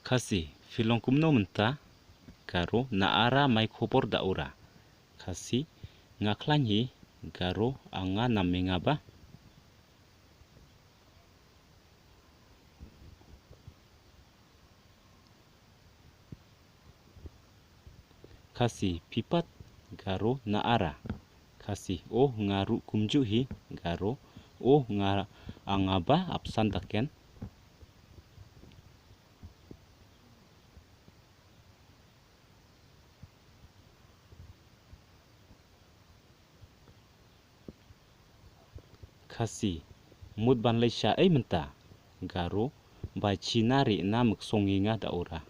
Kasih filong kumno menta garo naara mai khobor daura. Kasih ngaklanyi garo anga namengaba. Kasih pipat garo naara. Kasih oh ngaru kumjuhi garo oh angaba absan taken. Kasih mut ban leisha ay menta garo bai chinari na muksonginga daura.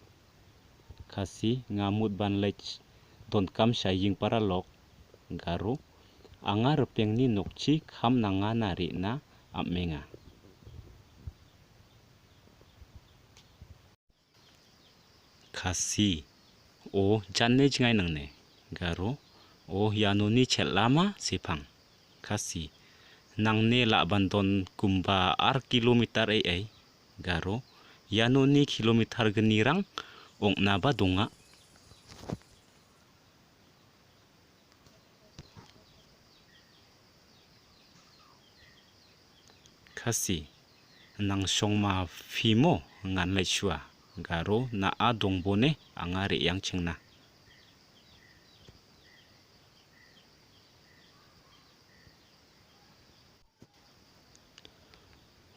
Kasih ngamut ban lech don kam syaying paralok garo anga repeng ni nokchi kham nanga nari na amenga. Kasih oh janne jingai nangne garo oh yanoni chet lama sepang. Kasih nangne la bandon kumba ar kilometer ay garo yanoni kilometer genirang ong naba donga. Kasih nang songma fimo ngan lechua garo na adong bone angare yang cengna.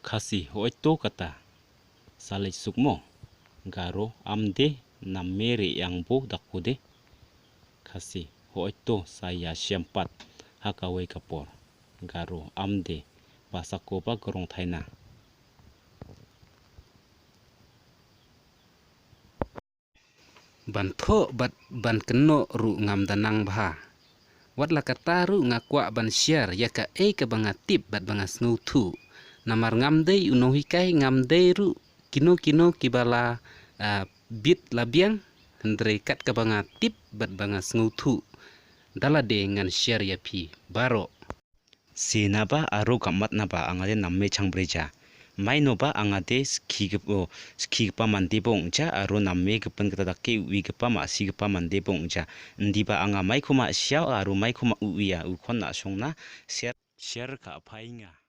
Kasih hoito kata salej sukmo garo amde namere yang bo dakode. Kasih hoito saya siampat hakawai kapor garo amde basakoba gorong thaina. Bantho bat ban keno ru ngam danang bha. Wat la kata ru ngakwa ban share yaka ka banga tip bat banga snow thu. Namar ngam dei unohi kai ngam dei ru kino kibala bit labiang andre kat ka banga tip bat banga snow thu. Dala de ngan share ya pi baro. Sinaba aro gamat naba angade namme changbreja. Mai noba angade ski mande bongja aro namme gepen ketadake ui gepa masi gepa mande bongja. Ndiba anga mai koma siao aro mai koma uia ukon na songna share ka painga.